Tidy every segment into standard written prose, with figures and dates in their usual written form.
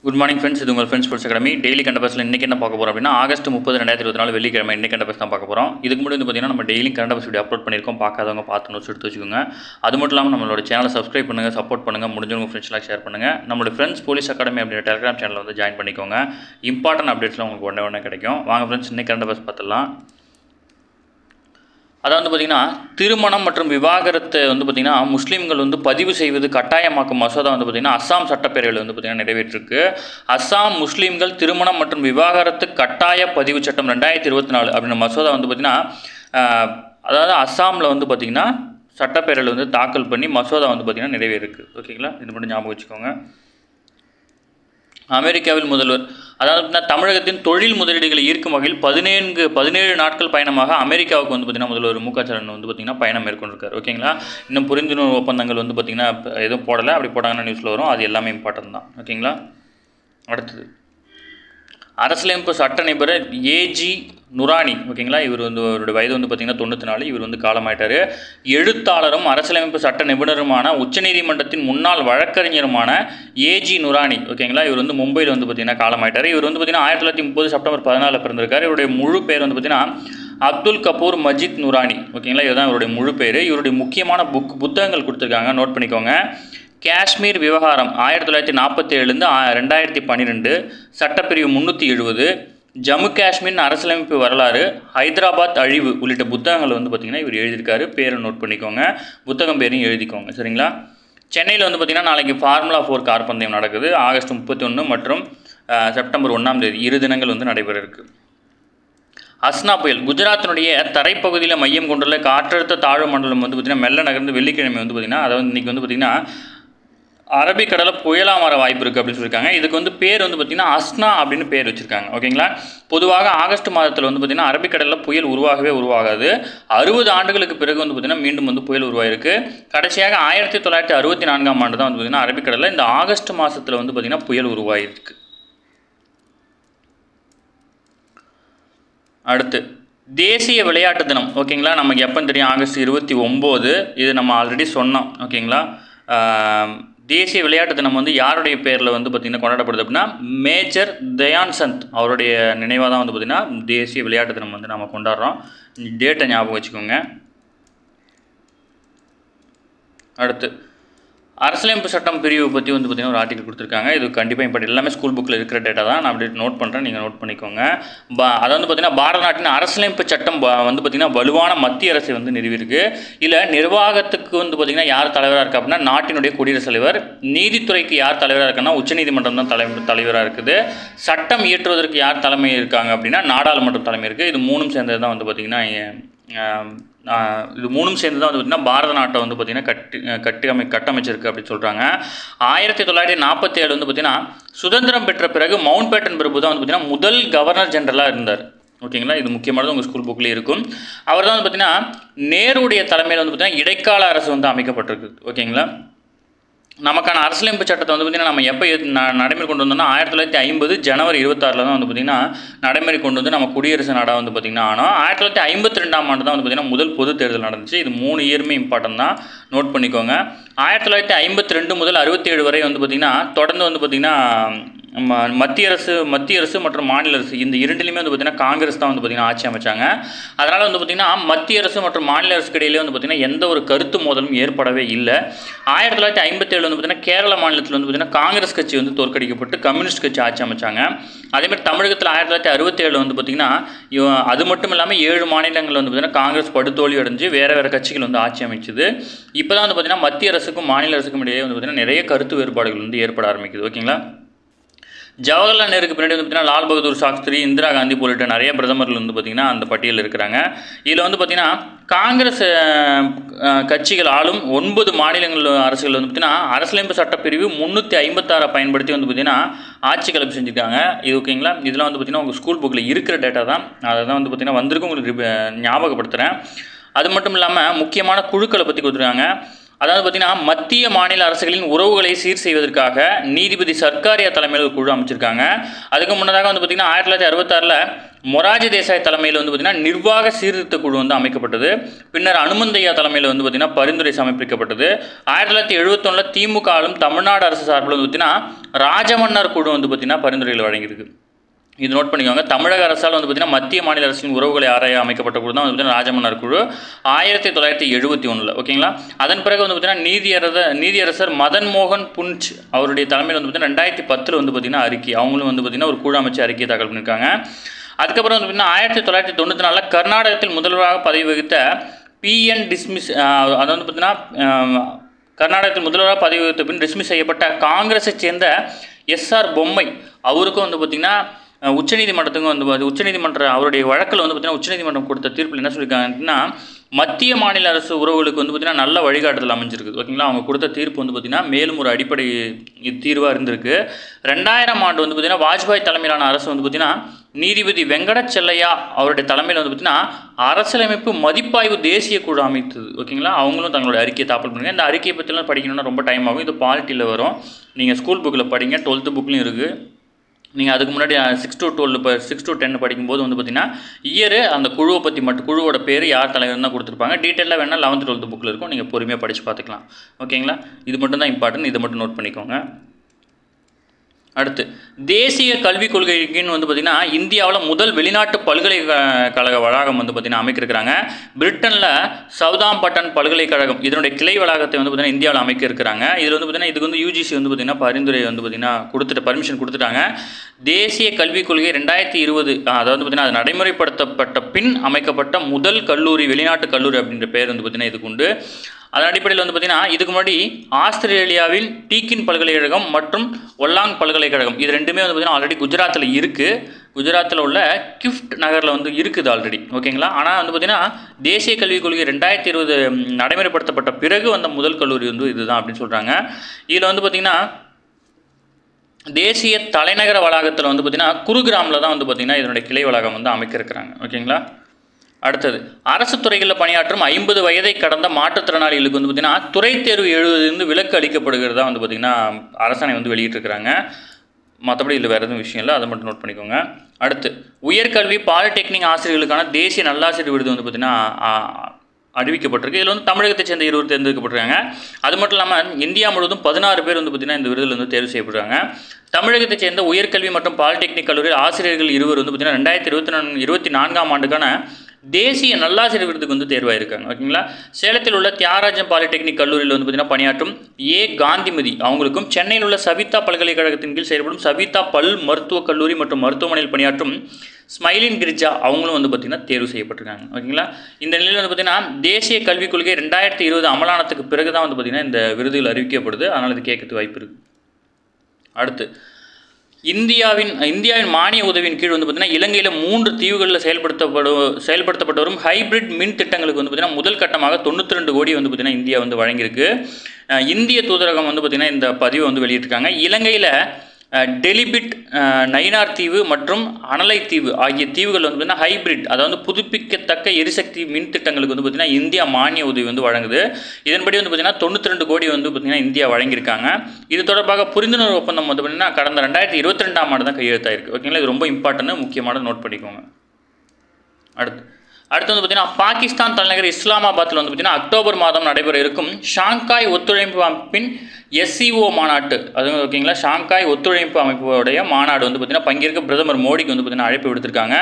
Good morning friends, இது உங்கள் friends sports academy. Daily கண்டபஸ்ஸில் இன்றைக்கி என்ன பார்க்க போகிறோம் அப்படின்னா ஆகஸ்ட் 30, 2024 வெள்ளிக்கிழமை இன்றைக்கி கண்டபஸ் தான் பார்க்க போகிறோம். இதுக்கு முன்னாடி வந்து பார்த்தீங்கன்னா நம்ம டெய்லி கண்டபஸ் வீடியோ அப்லோட் பண்ணியிருக்கோம். பார்க்காதவங்க பார்த்து நோட்ஸ் எடுத்து வச்சுக்கோங்க. அது மட்டும் இல்லாமல் நம்மளோட சேனலை சப்ஸ்கிரைப் பண்ணுங்கள், சப்போர்ட் பண்ணுங்கள், முடிஞ்சவங்க ஃப்ரெண்ட்ஸ்லாம் ஷேர் பண்ணுங்கள். நம்மளோட ஃப்ரெண்ட்ஸ் போலீஸ் அகாடமி அப்படின்ற டெலிகிராம் சேனலில் வந்து ஜாயின் பண்ணிக்கோங்க. இம்பார்ட்டன்ட் அப்டேட்ஸ்லாம் உங்களுக்கு உடனே கிடைக்கும். வாங்க ஃப்ரெண்ட்ஸ், இன்றைக்கி கண்டபஸ் பார்த்துடலாம். அதாவது பார்த்திங்கன்னா திருமணம் மற்றும் விவாகரத்தை வந்து பார்த்திங்கன்னா முஸ்லீம்கள் வந்து பதிவு செய்வது கட்டாயமாக்கும் மசோதா வந்து பார்த்திங்கன்னா அஸ்ஸாம் சட்டப்பேரவையில் வந்து பார்த்திங்கன்னா நிறைவேற்றிருக்கு. அஸ்ஸாம் முஸ்லீம்கள் திருமணம் மற்றும் விவாகரத்து கட்டாய பதிவு சட்டம் 2024 அப்படின்ற மசோதா வந்து பார்த்திங்கன்னா அதாவது அஸ்ஸாமில் வந்து பார்த்திங்கன்னா சட்டப்பேரவையில் வந்து தாக்கல் பண்ணி மசோதா வந்து பார்த்திங்கன்னா நிறைவேறிருக்கு. ஓகேங்களா, இது மட்டும் ஞாபகம் வச்சுக்கோங்க. அமெரிக்காவில் முதல்வர், அதாவது தமிழகத்தின் தொழில் முதலீடுகளை ஈர்க்கும் வகையில் 17 நாட்கள் பயணமாக அமெரிக்காவுக்கு வந்து பார்த்திங்கன்னா முதல்வர் மு க ஸ்டாலின் வந்து பார்த்திங்கன்னா பயணம் மேற்கொண்டிருக்காரு. ஓகேங்களா, இன்னும் புரிந்துணர்வு ஒப்பந்தங்கள் வந்து பார்த்திங்கன்னா எதுவும் போடலை. அப்படி போட்டாங்கன்னா நியூஸில் வரும். அது எல்லாமே இம்பார்ட்டன்ட் தான். ஓகேங்களா, அடுத்தது அரசியலமைப்பு சட்ட நிபுணர் ஏஜி நுரானி. ஓகேங்களா, இவர் வந்து அவருடைய வயது வந்து பார்த்திங்கன்னா 94. இவர் வந்து காலமாயிட்டார். எழுத்தாளரும் அரசியலமைப்பு சட்ட நிபுணருமான உச்சநீதிமன்றத்தின் முன்னாள் வழக்கறிஞருமான ஏஜி நுரானி. ஓகேங்களா, இவர் வந்து மும்பையில் வந்து பார்த்திங்கன்னா காலமாயிட்டார். இவர் வந்து பார்த்திங்கன்னா 1930 செப்டம்பர் 14 பிறந்திருக்காரு. இவருடைய முழு பேர் வந்து பார்த்திங்கன்னா அப்துல் கபூர் மஜித் நுரானி. ஓகேங்களா, இதுதான் இவருடைய முழு பேர். இவருடைய முக்கியமான புத்தகங்கள் கொடுத்துருக்காங்க, நோட் பண்ணிக்கோங்க. காஷ்மீர் விவகாரம் 1947 2012, சட்டப்பிரிவு 370, ஜம்மு காஷ்மீர் அரசியலமைப்பு வரலாறு, ஹைதராபாத் அழிவு உள்ளிட்ட புத்தகங்கள் வந்து பார்த்திங்கன்னா இவர் எழுதியிருக்காரு. பேரை நோட் பண்ணிக்கோங்க, புத்தகம் பேரையும் எழுதிக்கோங்க. சரிங்களா, சென்னையில் வந்து பார்த்திங்கன்னா நாளைக்கு ஃபார்முலா 4 கார் பந்தயம் நடக்குது. ஆகஸ்ட் 31 மற்றும் செப்டம்பர் 1 2 தினங்கள் வந்து நடைபெற இருக்குது. அஸ்னா புயல் குஜராத்தினுடைய தரைப்பகுதியில் மையம் கொண்டுள்ள காற்றழுத்த தாழ்வு மண்டலம் வந்து பார்த்திங்கன்னா மெல்ல நகர்ந்து வெள்ளிக்கிழமை வந்து பார்த்திங்கன்னா அதாவது இன்றைக்கி வந்து பார்த்திங்கன்னா அரபிக்கடலில் புயலாக வர வாய்ப்பு இருக்குது அப்படின்னு சொல்லியிருக்காங்க. இதுக்கு வந்து பேர் வந்து பார்த்திங்கன்னா அஸ்னா அப்படின்னு பேர் வச்சுருக்காங்க. ஓகேங்களா, பொதுவாக ஆகஸ்ட் மாதத்தில் வந்து பார்த்திங்கன்னா அரபிக்கடலில் புயல் உருவாகாது. 60 ஆண்டுகளுக்கு பிறகு வந்து பார்த்திங்கன்னா மீண்டும் வந்து புயல் உருவாயிருக்கு. கடைசியாக 1964 தான் வந்து பார்த்திங்கன்னா அரபிக்கடலில் இந்த ஆகஸ்ட் மாதத்தில் வந்து பார்த்திங்கன்னா புயல் உருவாயிருக்கு. அடுத்து தேசிய விளையாட்டு தினம். ஓகேங்களா, நமக்கு எப்போ தெரியும்? ஆகஸ்ட் 29. இது நம்ம ஆல்ரெடி சொன்னோம். ஓகேங்களா, தேசிய விளையாட்டு தினம் வந்து யாருடைய பேரில் வந்து பார்த்திங்கன்னா கொண்டாடப்படுது அப்படின்னா மேஜர் தயான்சந்த் அவருடைய நினைவாக தான் வந்து பார்த்திங்கன்னா தேசிய விளையாட்டு தினம் வந்து நம்ம கொண்டாடுறோம். டேட்டை ஞாபகம் வச்சுக்கோங்க. அடுத்து அரசியலமைப்பு சட்டம் பிரிவு பற்றி வந்து பார்த்திங்கன்னா ஒரு ஆர்டிகல் கொடுத்துருக்காங்க. இது கண்டிப்பாக இப்போ எல்லாமே ஸ்கூல் புக்கில் இருக்கிற டேட்டா தான். நான் அப்படி நோட் பண்ணுறேன், நீங்கள் நோட் பண்ணிக்கோங்க. அதை வந்து பார்த்திங்கன்னா பாரத நாட்டின் அரசியலமைப்பு சட்டம் வந்து பார்த்திங்கன்னா வலுவான மத்திய அரசை வந்து நிறுவியிருக்கு. இல்லை நிர்வாகத்துக்கு வந்து பார்த்திங்கன்னா யார் தலைவராக இருக்கா அப்படின்னா நாட்டினுடைய குடியரசுத் தலைவர். நீதித்துறைக்கு யார் தலைவராக இருக்காங்கன்னா உச்சநீதிமன்றம் தான் தலைவராக இருக்குது. சட்டம் இயற்றுவதற்கு யார் தலைமை இருக்காங்க அப்படின்னா நாடாளுமன்றம் தலைமை இருக்குது. இது மூணும் சேர்ந்தது தான் வந்து பார்த்திங்கன்னா இது மூணும் சேர்ந்து தான் வந்து பார்த்திங்கன்னா பாரத நாட்டை வந்து பார்த்திங்கன்னா கட்டமைச்சிருக்கு அப்படின்னு சொல்கிறாங்க. 1947 வந்து பார்த்திங்கன்னா சுதந்திரம் பெற்ற பிறகு மவுண்ட் பேட்டன் பிரபு தான் வந்து பார்த்திங்கன்னா முதல் கவர்னர் ஜெனரலாக இருந்தார். ஓகேங்களா, இது முக்கியமானது, உங்கள் ஸ்கூல் புக்லேயே இருக்கும். அவர் தான் வந்து பார்த்திங்கன்னா நேருடைய தலைமையில் வந்து பார்த்திங்கன்னா இடைக்கால அரசு வந்து அமைக்கப்பட்டிருக்கு. ஓகேங்களா, நமக்கான அரசியலமைப்பு சட்டத்தை வந்து பார்த்திங்கன்னா நம்ம எப்போ நடைமுறை கொண்டு வந்தோம்னா 1950 ஜனவரி 26 தான் வந்து பார்த்திங்கன்னா நடைமுறை கொண்டு வந்து நம்ம குடியரசு நாடாக வந்து பார்த்திங்கன்னா ஆனால் 1952 தான் வந்து பார்த்திங்கன்னா முதல் பொது தேர்தல் நடந்துச்சு. இது 3 இயருமே இம்பார்ட்டன் தான், நோட் பண்ணிக்கோங்க. 1952 முதல் 67 வரை வந்து பார்த்திங்கன்னா தொடர்ந்து வந்து பார்த்திங்கன்னா மத்திய அரசு மற்றும் மாநில அரசு இந்த இரண்டிலுமே வந்து பார்த்திங்கன்னா காங்கிரஸ் தான் வந்து பார்த்திங்கன்னா ஆட்சி அமைச்சாங்க. அதனால் வந்து பார்த்திங்கன்னா மத்திய அரசு மற்றும் மாநில அரசுக்கு இடையிலே வந்து பார்த்திங்கன்னா எந்த ஒரு கருத்து மோதலும் ஏற்படவே இல்லை. 1957 வந்து பார்த்திங்கன்னா கேரள மாநிலத்தில் வந்து பார்த்திங்கன்னா காங்கிரஸ் கட்சி வந்து தோற்கடிக்கப்பட்டு கம்யூனிஸ்ட் கட்சி ஆட்சி அமைச்சாங்க. அதேமாதிரி தமிழகத்தில் 1967 வந்து பார்த்திங்கன்னா அது மட்டும் இல்லாமல் 7 மாநிலங்களில் வந்து பார்த்திங்கன்னா காங்கிரஸ் படுதோல்வி அடைஞ்சு வேறு கட்சிகள் வந்து ஆட்சி அமைச்சுது. இப்போ தான் வந்து பார்த்திங்கன்னா மத்திய அரசுக்கும் மாநில அரசுக்கும் இடையே வந்து பார்த்திங்கன்னா நிறைய கருத்து வேறுபாடுகள் வந்து ஏற்பட ஆரம்பிக்குது. ஓகேங்களா, ஜவஹர்லால் நேருக்கு பின்னாடி வந்து பார்த்திங்கன்னா லால் பகதூர் சாஸ்திரி, இந்திரா காந்தி உள்ளிட்ட நிறைய பிரதமர்கள் வந்து பார்த்திங்கன்னா அந்த பட்டியலில் இருக்கிறாங்க. இதில் வந்து பார்த்திங்கன்னா காங்கிரஸ் கட்சிகள் ஆளும் 9 மாநிலங்கள் அரசுகள் வந்து பார்த்திங்கன்னா அரசியலமைப்பு சட்டப்பிரிவு 356 பயன்படுத்தி வந்து பார்த்திங்கன்னா ஆட்சி கலப்பு செஞ்சுருக்காங்க. இது ஓகேங்களா, இதெல்லாம் வந்து பார்த்திங்கன்னா உங்கள் ஸ்கூல் புக்கில் இருக்கிற டேட்டா தான். அதை தான் வந்து பார்த்திங்கன்னா வந்திருக்கு, உங்களுக்கு ஞாபகப்படுத்துகிறேன். அது மட்டும் இல்லாமல் முக்கியமான குழுக்களை பற்றி கொடுத்துருக்காங்க. அதாவது பார்த்திங்கன்னா மத்திய மாநில அரசுகளின் உறவுகளை சீர் செய்வதற்காக நீதிபதி சர்க்காரியா தலைமையில் ஒரு குழு அமைச்சிருக்காங்க. அதுக்கு முன்னதாக வந்து பார்த்திங்கன்னா 1966 மொராஜி தேசாய் தலைமையில் வந்து பார்த்திங்கன்னா நிர்வாக சீர்திருத்த குழு வந்து அமைக்கப்பட்டது. பின்னர் அனுமந்தையா தலைமையில் வந்து பார்த்திங்கன்னா பரிந்துரை சமர்ப்பிக்கப்பட்டது. 1971 திமுக ஆளும் தமிழ்நாடு அரசு சார்பில் வந்து பார்த்திங்கன்னா ராஜமன்னார் குழு வந்து பார்த்திங்கன்னா பரிந்துரைகள் வழங்கியிருக்கு. இது நோட் பண்ணிக்கோங்க. தமிழக அரசால் வந்து பார்த்திங்கன்னா மத்திய மாநில அரசின் உறவுகளை ஆராய அமைக்கப்பட்ட குழு தான் வந்து பார்த்திங்கன்னா ராஜமன்னார் குழு 1971. ஓகேங்களா. அதன் பிறகு வந்து பார்த்திங்கன்னா நீதியரசர் மதன் மோகன் புன்ச் அவருடைய தலைமையில் வந்து பார்த்திங்கன்னா 2010 வந்து பார்த்திங்கன்னா அறிக்கை, அவங்களும் வந்து பார்த்திங்கன்னா ஒரு குழு அமைச்சு அறிக்கையை தாக்கல் பண்ணியிருக்காங்க. அதுக்கப்புறம் வந்து பார்த்திங்கன்னா 1994 கர்நாடகத்தில் முதல்வராக பதவி வகித்த PN டிஸ்மிஸ், அது வந்து பார்த்திங்கன்னா கர்நாடகத்தில் முதல்வராக பதவி வகித்த பின் டிஸ்மிஸ் செய்யப்பட்ட காங்கிரஸை சேர்ந்த SR பொம்மை, அவருக்கும் வந்து பார்த்திங்கன்னா உச்சநீதிமன்றத்துக்கும் வந்து உச்சநீதிமன்ற அவருடைய வழக்கில் வந்து பார்த்திங்கன்னா உச்சநீதிமன்றம் கொடுத்த தீர்ப்பில் என்ன சொல்லியிருக்காங்கன்னா மத்திய மாநில அரசு உறவுகளுக்கு வந்து பார்த்திங்கன்னா நல்ல வழிகாட்டுதல் அமைஞ்சிருக்கு. ஓகேங்களா. அவங்க கொடுத்த தீர்ப்பு வந்து பார்த்திங்கன்னா மேலும் ஒரு அடிப்படை தீர்வாக இருந்திருக்கு. 2000 வந்து பார்த்திங்கன்னா வாஜ்பாய் தலைமையிலான அரசு வந்து பார்த்திங்கன்னா நீதிபதி வெங்கட செல்லையா அவருடைய தலைமையில் வந்து பார்த்திங்கன்னா அரசியலமைப்பு மதிப்பாய்வு தேசிய குழு அமைத்தது. ஓகேங்களா. அவங்களும் தங்களுடைய அறிக்கையை தாக்கல் பண்ணுங்க. இந்த அறிக்கையை பற்றிலாம் படிக்கணும்னா ரொம்ப டைம் ஆகும். இது பாலிட்டியில் வரும். நீங்கள் ஸ்கூல் புக்கில் படிங்க, 12th புக்லையும் இருக்குது. நீங்கள் அதுக்கு முன்னாடி 6 to 12 6 to 10 படிக்கும்போது வந்து பார்த்திங்கன்னா இயரு அந்த குழுவை பற்றி மட்டும் குழுவோட பேர் யார் தலைவர்னு தான் கொடுத்துருப்பாங்க. டீட்டெயிலாக வேணால் 11th 12th புக்கில் இருக்கும். நீங்கள் பொறுமையாக படித்து பார்த்துக்கலாம். ஓகேங்களா. இது மட்டும் தான் இம்பார்ட்டன்ட். இதை மட்டும் நோட் பண்ணிக்கோங்க. அடுத்து தேசிய கல்விக் கொள்கைக்குன்னு வந்து பார்த்திங்கன்னா இந்தியாவில் முதல் வெளிநாட்டு பல்கலைக்கழக வளாகம் வந்து பார்த்திங்கன்னா அமைக்கிருக்கிறாங்க. பிரிட்டனில் சவுதாம்பட்டன் பல்கலைக்கழகம் இதனுடைய கிளை வளாகத்தை வந்து பார்த்திங்கன்னா இந்தியாவில் அமைக்க இருக்கிறாங்க. இதில் வந்து பார்த்திங்கன்னா இதுக்கு வந்து UGC வந்து பார்த்திங்கன்னா பரிந்துரை வந்து பார்த்திங்கன்னா பர்மிஷன் கொடுத்துட்டாங்க. தேசிய கல்விக் கொள்கை 2020, அதாவது பார்த்திங்கன்னா அது நடைமுறைப்படுத்தப்பட்ட பின் அமைக்கப்பட்ட முதல் கல்லூரி, வெளிநாட்டு கல்லூரி அப்படின்ற பேர் வந்து பார்த்திங்கன்னா இதுக்கு உண்டு. அதன் அடிப்படையில் வந்து பார்த்திங்கன்னா இதுக்கு முன்னாடி ஆஸ்திரேலியாவின் டீக்கின் பல்கலைக்கழகம் மற்றும் ஒல்லாங் பல்கலைக்கழகம் இது ரெண்டுமே வந்து பார்த்திங்கன்னா ஆல்ரெடி குஜராத்தில் இருக்குது. குஜராத்தில் உள்ள கிஃப்ட் நகரில் வந்து இருக்குது ஆல்ரெடி. ஓகேங்களா. ஆனால் வந்து பார்த்திங்கன்னா தேசிய கல்விக் கொள்கை 2020 நடைமுறைப்படுத்தப்பட்ட பிறகு வந்த முதல் கல்லூரி வந்து இதுதான் அப்படின்னு சொல்கிறாங்க. இதில் வந்து பார்த்திங்கன்னா தேசிய தலைநகர வளாகத்தில் வந்து பார்த்திங்கன்னா குருகிராமில் தான் வந்து பார்த்திங்கன்னா இதனுடைய கிளை வளாகம் வந்து அமைக்க இருக்கிறாங்க. ஓகேங்களா. அடுத்தது அரசு துறைகளில் பணியாற்றும் 50 வயதை கடந்த மாற்றுத்திறனாளிகளுக்கு வந்து பார்த்திங்கன்னா துறை தேர்வு எழுதுவதிலிருந்து விலக்கு அளிக்கப்படுகிறதா வந்து பார்த்திங்கன்னா அரசாணை வந்து வெளியிட்டிருக்கிறாங்க. மற்றபடி இதில் வேறு எதுவும் விஷயம் இல்லை, அதை மட்டும் நோட் பண்ணிக்கோங்க. அடுத்து உயர்கல்வி பாலிடெக்னிக் ஆசிரியர்களுக்கான தேசிய நல்லாசிரியர் விருது வந்து பார்த்திங்கன்னா அறிவிக்கப்பட்டிருக்கு. இதில் வந்து தமிழகத்தை சேர்ந்த 20 தேர்ந்தெடுக்கப்பட்டிருக்காங்க. அது மட்டும் இல்லாமல் இந்தியா முழுவதும் 16 பேர் வந்து பார்த்திங்கன்னா இந்த விருதில் வந்து தேர்வு செய்யப்படுறாங்க. தமிழகத்தை சேர்ந்த உயர்கல்வி மற்றும் பாலிடெக்னிக் கல்லூரியில் ஆசிரியர்கள் 20 வந்து பார்த்திங்கன்னா 2024 ஆண்டுக்கான தேசிய நல்லாசிரியர் விருதுக்கு வந்து தேர்வாயிருக்காங்க. ஓகேங்களா. சேலத்தில் உள்ள தியாகராஜன் பாலிடெக்னிக் கல்லூரியில் வந்து பார்த்திங்கன்னா பணியாற்றும் காந்திமதி அவங்களுக்கும், சென்னையில் உள்ள சவிதா பல்கலைக்கழகத்தின் கீழ் செயல்படும் சவிதா பல் மருத்துவக் கல்லூரி மற்றும் மருத்துவமனையில் பணியாற்றும் ஸ்மைலின் கிரிஜா அவங்களும் வந்து பார்த்திங்கன்னா தேர்வு செய்யப்பட்டிருக்காங்க. ஓகேங்களா. இந்த நிலையில் வந்து பார்த்திங்கன்னா தேசிய கல்விக் கொள்கை 2020 அமலானத்துக்கு பிறகு தான் வந்து பார்த்திங்கன்னா இந்த விருதுகள் அறிவிக்கப்படுது. அதனால் இது கேட்கறதுக்கு வாய்ப்பு இருக்குது. அடுத்து இந்தியாவின் மானிய உதவியின் கீழ் வந்து பார்த்திங்கன்னா இலங்கையில் 3 தீவுகளில் செயல்படுத்தப்பட்டு வரும் ஹைபிரிட் மின் திட்டங்களுக்கு வந்து பார்த்திங்கன்னா முதல் கட்டமாக 92 கோடி வந்து பார்த்திங்கன்னா இந்தியா வந்து வழங்கியிருக்கு. இந்திய தூதரகம் வந்து பார்த்திங்கன்னா இந்த பதிவை வந்து வெளியிட்டிருக்காங்க. இலங்கையில் டெலிபிட், நயினார் தீவு மற்றும் அனலை தீவு ஆகிய தீவுகள் வந்து பார்த்திங்கன்னா ஹைபிரிட், அதாவது புதுப்பிக்கத்தக்க எரிசக்தி மின் திட்டங்களுக்கு வந்து பார்த்திங்கன்னா இந்தியா மானிய உதவி வந்து வழங்குது. இதன்படி வந்து பார்த்திங்கன்னா 92 கோடி வந்து பார்த்திங்கன்னா இந்தியா வழங்கியிருக்காங்க. இது தொடர்பாக புரிந்துணர்வு ஒப்பந்தம் வந்து பார்த்திங்கன்னா கடந்த 2022 தான் கையெழுத்தாயிருக்கு. ஓகேங்களா. இது ரொம்ப இம்பார்ட்டன்ட், முக்கியமான நோட் பண்ணிக்கோங்க. அடுத்து வந்து பார்த்திங்கன்னா பாகிஸ்தான் தலைநகர் இஸ்லாமாபாத்தில் வந்து பார்த்திங்கன்னா அக்டோபர் மாதம் நடைபெற இருக்கும் ஷாங்காய் ஒத்துழைப்பு அமைப்பின் SCO மாநாட்டு, அது ஓகேங்களா, ஷாங்காய் ஒத்துழைப்பு அமைப்புடைய மாநாடு வந்து பார்த்திங்கன்னா பங்கேற்க பிரதமர் மோடிக்கு வந்து பார்த்திங்கன்னா அழைப்பு விடுத்திருக்காங்க.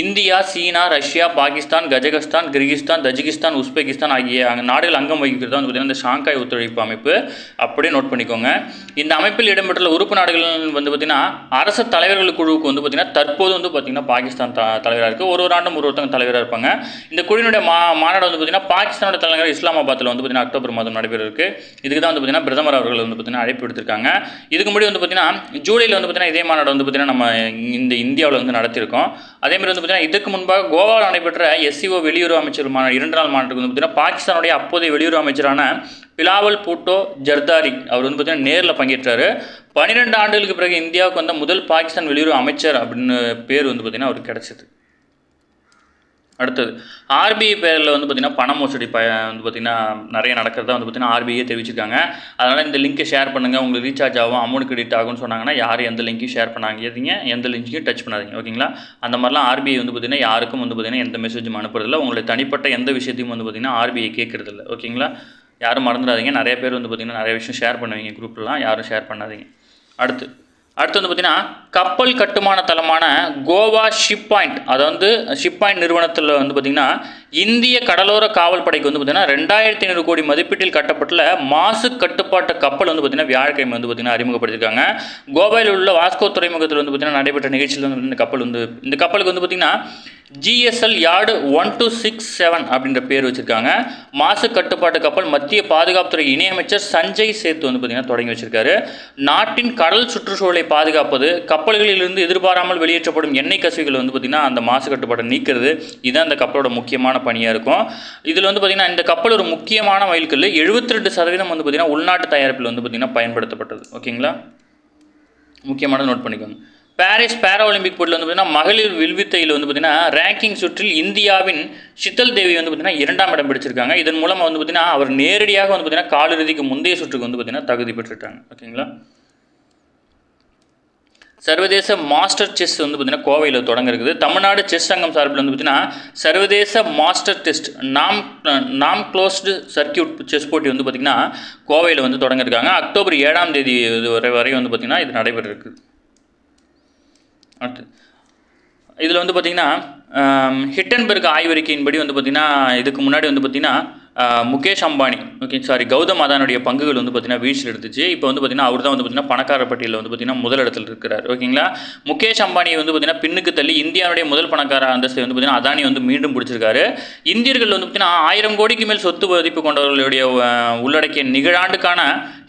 India, China, Russia, Pakistan, Kazakhstan, Kyrgyzstan, Tajikistan, Uzbekistan ஆகிய நாடுகள் அங்கம் வகிக்கிறதா வந்து பார்த்திங்கன்னா இந்த ஷாங்காய் ஒத்துழைப்பு அமைப்பு. அப்படியே நோட் பண்ணிக்கோங்க. இந்த அமைப்பில் இடம்பெற்றுள்ள உறுப்பு நாடுகள் வந்து பார்த்திங்கன்னா அரசு தலைவர்கள் குழுவுக்கு வந்து பார்த்திங்கன்னா தற்போது வந்து பார்த்திங்கன்னா பாகிஸ்தான் தலைவராக இருக்குது. ஒரு ஆண்டும் ஒருத்தவங்க தலைவராக இருப்பாங்க. இந்த குழுவினுடைய மாநாடு வந்து பார்த்திங்கன்னா பாகிஸ்தானோட தலைநகர் இஸ்லாமாபாத்தில் வந்து பார்த்திங்கன்னா அக்டோபர் மாதம் நடைபெற இருக்குது. இதுக்கு தான் வந்து பார்த்திங்கன்னா பிரதமர் அவர்கள் வந்து பார்த்திங்கன்னா அழைப்பு விடுத்திருக்காங்க. இதுக்கு முன்னாடி வந்து பார்த்திங்கன்னா ஜூலையில் வந்து பார்த்திங்கன்னா இதே மாநாடு வந்து பார்த்திங்கன்னா நம்ம இந்த இந்தியாவில் வந்து நடத்தியிருக்கோம். அதேமாதிரி வந்து பார்த்திங்கன்னா இதுக்கு முன்பாக கோவாவில் நடைபெற்ற SCO வெளியுறவு அமைச்சர் 2 நாள் மாநாட்டுக்கு வந்து பார்த்திங்கன்னா பாகிஸ்தானுடைய அப்போதைய வெளியுறவு அமைச்சரான பிலாவல் பூட்டோ ஜர்தாரி அவர் வந்து பார்த்திங்கன்னா நேரில் பங்கேற்றார். 12 ஆண்டுகளுக்கு பிறகு இந்தியாவுக்கு வந்த முதல் பாகிஸ்தான் வெளியுறவு அமைச்சர் அப்படின்னு பேர் வந்து பார்த்திங்கன்னா அவருக்கு கிடச்சிது. அடுத்தது ஆர்பிஐ பேரில் வந்து பார்த்திங்கன்னா பண மோசடி வந்து பார்த்திங்கன்னா நிறைய நடக்கிறதா வந்து பார்த்திங்கன்னா ஆர்பிஐயே தெரிவிச்சிருக்காங்க. அதனால் இந்த லிங்க்கை ஷேர் பண்ணுங்கள், உங்களுக்கு ரீசார்ஜ் ஆகும், அமௌண்ட் கிரெடிட் ஆகும்னு சொன்னாங்கன்னா யாரும் எந்த லிங்க்கையும் ஷேர் பண்ணாதீங்க, எந்த லிங்க்கையும் டச் பண்ணாதீங்க. ஓகேங்களா? அந்த மாதிரிலாம் ஆர்பிஐ வந்து பார்த்திங்கன்னா யாருக்கும் வந்து பார்த்திங்கன்னா எந்த மெசேஜும் அனுப்புறதில்ல. உங்களுடைய தனிப்பட்ட எந்த விஷயத்தையும் வந்து பார்த்திங்கன்னா ஆர்பிஐ கேட்குறதில்ல. ஓகேங்களா? யாரும் மறந்துடாதீங்க. நிறைய பேர் வந்து பார்த்திங்கன்னா நிறைய விஷயம் ஷேர் பண்ணுவீங்க குரூப்லாம், யாரும் ஷேர் பண்ணாதீங்க. அடுத்து வந்து பார்த்திங்கன்னா கப்பல் கட்டுமான தளமான கோவா ஷிப் பாயிண்ட், அதை வந்து ஷிப் பாயிண்ட் நிறுவனத்தில் வந்து பார்த்திங்கன்னா இந்திய கடலோர காவல் படைக்கு வந்து பார்த்திங்கன்னா 2500 கோடி மதிப்பீட்டில் கட்டப்பட்டுள்ள மாசு கட்டுப்பாட்டு கப்பல் வந்து பார்த்திங்கன்னா வியாழக்கிழமை வந்து பார்த்திங்கன்னா அறிமுகப்படுத்தியிருக்காங்க. கோவாவில் உள்ள வாஸ்கோ துறைமுகத்தில் வந்து பார்த்திங்கன்னா நடைபெற்ற நிகழ்ச்சியில் வந்து இந்த கப்பலுக்கு வந்து பார்த்திங்கன்னா GSL யார்டு 1267 அப்படின்ற பேர் வச்சுருக்காங்க. மாசு கட்டுப்பாட்டு கப்பல் மத்திய பாதுகாப்புத்துறை இணையமைச்சர் சஞ்சய் சேத் வந்து பார்த்திங்கன்னா தொடங்கி வச்சிருக்காரு. நாட்டின் கடல் சுற்றுச்சூழலை பாதுகாப்பது, கப்பல்களிலிருந்து எதிர்பாராமல் வெளியேற்றப்படும் எண்ணெய் கசிவுகள் வந்து பார்த்திங்கன்னா அந்த மாசு கட்டுப்பாட்டை நீக்கிறது, இதுதான் இந்த கப்பலோட முக்கியமான பணியாக இருக்கும். இதில் வந்து பார்த்திங்கன்னா இந்த கப்பல் ஒரு முக்கியமான மைல்கல். 72% வந்து பார்த்திங்கன்னா உள்நாட்டு தயாரிப்பில் வந்து பார்த்திங்கன்னா பயன்படுத்தப்பட்டது. ஓகேங்களா? முக்கியமான நோட் பண்ணிக்கோங்க. பாரிஸ் பேரா ஒலிம்பிக் போட்டியில் வந்து பார்த்திங்கன்னா மகளிர் வில்வித்தையில் வந்து பார்த்திங்கன்னா ரேங்கிங் சுற்றில் இந்தியாவின் ஷித்தல் தேவி வந்து பார்த்திங்கன்னா 2ஆம் இடம் பிடிச்சிருக்காங்க. இதன் மூலம் வந்து பார்த்திங்கன்னா அவர் நேரடியாக வந்து பார்த்திங்கன்னா காலிறுதிக்கு முந்தைய சுற்றுக்கு வந்து பார்த்திங்கன்னா தகுதி பெற்றுட்டாங்க. ஓகேங்களா? சர்வதேச மாஸ்டர் செஸ் வந்து பார்த்திங்கன்னா கோவையில் தொடங்க இருக்குது. தமிழ்நாடு செஸ் சங்கம் சார்பில் வந்து பார்த்திங்கன்னா சர்வதேச மாஸ்டர் டெஸ்ட் நாம் க்ளோஸ்டு சர்க்கியூட் செஸ் போட்டி வந்து பார்த்திங்கன்னா கோவையில் வந்து தொடங்க இருக்காங்க. அக்டோபர் 7ஆம் தேதி வரை வந்து பார்த்திங்கன்னா இது நடைபெற இருக்குது. அடுத்து இதில் வந்து பார்த்திங்கன்னா ஹிட்டன்பர்க் ஆய்வறிக்கையின்படி வந்து பார்த்திங்கன்னா இதுக்கு முன்னாடி வந்து பார்த்திங்கன்னா முகேஷ் அம்பானி கௌதம் அதானுடைய பங்குகள் வந்து பார்த்திங்கன்னா வீழ்ச்சி எடுத்துச்சு. இப்போ வந்து பார்த்திங்கன்னா அவர் தான் வந்து பார்த்திங்கன்னா பணக்கார பட்டியலில் வந்து பார்த்திங்கன்னா முதலிடத்தில் இருக்கிறார். ஓகேங்களா? முகேஷ் அம்பானி வந்து பார்த்திங்கன்னா பின்னுக்கு தள்ளி இந்தியாவுடைய முதல் பணக்கார அந்தஸ்தை வந்து பார்த்திங்கன்னா அதானி வந்து மீண்டும் பிடிச்சிருக்காரு. இந்தியர்கள் வந்து பார்த்திங்கன்னா 1000 கோடிக்கு மேல் சொத்து மதிப்பு கொண்டவர்களுடைய உள்ளடக்கிய நிகழாண்டுக்கான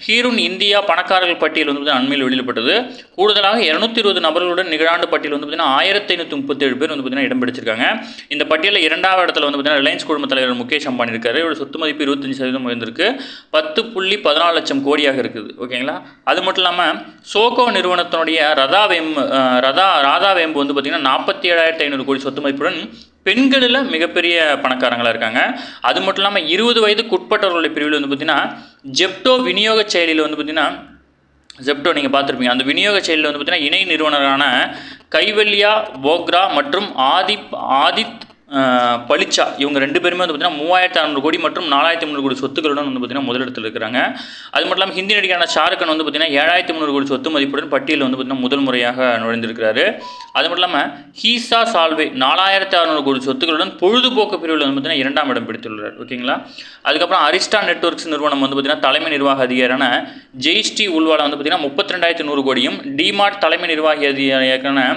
ஹீரோன் இந்தியா பணக்காரர்கள் பட்டியல் வந்து பார்த்திங்கன்னா அண்மையில் வெளியிடப்பட்டது. கூடுதலாக 220 நபர்களுடன் நிகழாண்டு பட்டியல் வந்து பார்த்திங்கன்னா 1537 பேர் வந்து பார்த்திங்கன்னா இடம் பிடிச்சிருக்காங்க. இந்த பட்டியலில் 2வது இடத்துல வந்து பார்த்திங்கன்னா ரிலையன்ஸ் குழும தலைவர் முகேஷ் அம்பானி இருக்காரு. சொத்து மதிப்பு 25% உயர்ந்திருக்கு. 10.14 லட்சம் கோடியாக இருக்குது. ஓகேங்களா? அது மட்டும் இல்லாமல் சோகோ நிறுவனத்தினுடைய ராதா வேம்பு வந்து பார்த்திங்கன்னா 47,500 கோடி சொத்து மதிப்புடன் பெண்களில் மிகப்பெரிய பணக்காரங்களாக இருக்காங்க. அது மட்டும் இல்லாமல் 20 வயதுக்கு உட்பட்டவர்களுடைய பிரிவில் வந்து பார்த்திங்கன்னா ஜெப்டோ விநியோக செயலியில் வந்து பார்த்திங்கன்னா நீங்கள் பார்த்துருப்பீங்க. அந்த விநியோக செயலில் வந்து பார்த்திங்கன்னா இணை நிறுவனரான கைவல்யா போக்ரா மற்றும் ஆதித் பளிச்சா இவங்க 2 பேருமே வந்து பார்த்திங்கன்னா 3600 கோடி மற்றும் 4300 கோடி சொத்துக்களுடன் வந்து பார்த்திங்கன்னா முதலிடத்தில் இருக்கிறாங்க. அது மட்டும் இல்லாமல் ஹிந்தி நடிகரான ஷாருக்கான் வந்து பார்த்திங்கன்னா 7300 கோடி சொத்து மதிப்புடன் பட்டியலில் வந்து பார்த்திங்கன்னா முதல் முறையாக நுழைந்திருக்கிறாரு. அது மட்டும் இல்லாமல் ஹீசா சால்வே 4600 கோடி சொத்துக்களுடன் பொழுதுபோக்கு பிரிவில் வந்து பார்த்திங்கன்னா 2ஆம் இடம் பிடித்துள்ளார். ஓகேங்களா? அதுக்கப்புறம் அரிஸ்டா நெட்வொர்க்ஸ் நிறுவனம் வந்து பார்த்திங்கன்னா தலைமை நிர்வாக அதிகாரியான ஜெய்ஸ்டி உல்வாலா வந்து பார்த்திங்கன்னா 32,100 கோடியும், டிமார்ட் தலைமை நிர்வாகி அதிகாரியான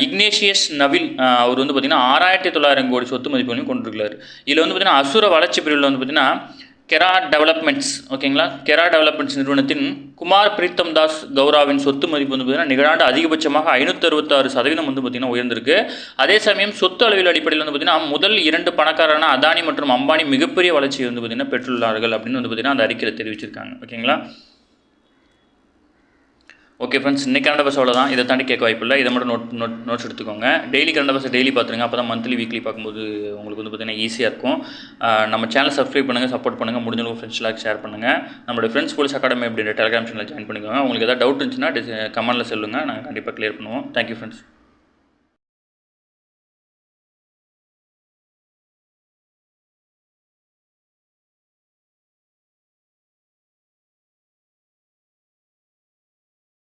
இக்னேஷியஸ் நவில் அவர் வந்து பார்த்திங்கன்னா 6,900 கோடி சொத்து மதிப்புகளையும் கொண்டிருக்கிறார். இதில் வந்து பார்த்திங்கன்னா அசுர வளர்ச்சி பிரிவில் வந்து பார்த்திங்கன்னா கெரா டெவலப்மெண்ட்ஸ், ஓகேங்களா, கெரா டெவலப்மெண்ட்ஸ் நிறுவனத்தின் குமார் பிரீத்தம் தாஸ் கௌராவின் சொத்து மதிப்பு வந்து பார்த்திங்கன்னா நிகழாண்டு அதிகபட்சமாக 566% வந்து பார்த்திங்கன்னா உயர்ந்திருக்கு. அதே சமயம் சொத்து அளவில் அடிப்படையில் வந்து பார்த்திங்கன்னா முதல் 2 பணக்காரரான அதானி மற்றும் அம்பானி மிகப்பெரிய வளர்ச்சியை வந்து பார்த்திங்கன்னா பெற்றுள்ளார்கள் அப்படின்னு வந்து பார்த்திங்கன்னா அந்த அறிக்கையில் தெரிவிச்சிருக்காங்க. ஓகேங்களா? ஓகே ஃப்ரெண்ட்ஸ், இன்றைக்கி கரண்ட் அஃபேர்ஸ் அவ்வளோதான். இதை தாண்டி கேட்க வாய்ப்பு இல்லை. இதை மட்டும் நோட்ஸ் எடுத்துக்கோங்க. டெய்லி கரண்ட் அஃபேர்ஸ் டெய்லி பார்த்துருங்க. அப்போ தான் மந்த்லி வீக்லி பார்க்கும்போது உங்களுக்கு வந்து பார்த்திங்கன்னா ஈஸியாக இருக்கும். நம்ம சேனல் சப்ஸ்கிரைப் பண்ணுங்கள், சப்போர்ட் பண்ணுங்கள், முடிஞ்சளவு ஃப்ரெண்ட்ஸ்லாம் ஷேர் பண்ணுங்கள். நம்மளுடைய ஃப்ரெண்ட்ஸ் போலீஸ் அகாடமி அப்படின்ற டெலிகிராம் சேனலில் ஜாயின் பண்ணிக்கோங்க. உங்களுக்கு எதாவது டவுட் இருந்துச்சுன்னா கமெண்ட்டில் சொல்லுங்கள், நாங்கள் கண்டிப்பாக கிளியர் பண்ணுவோம். Thank you friends.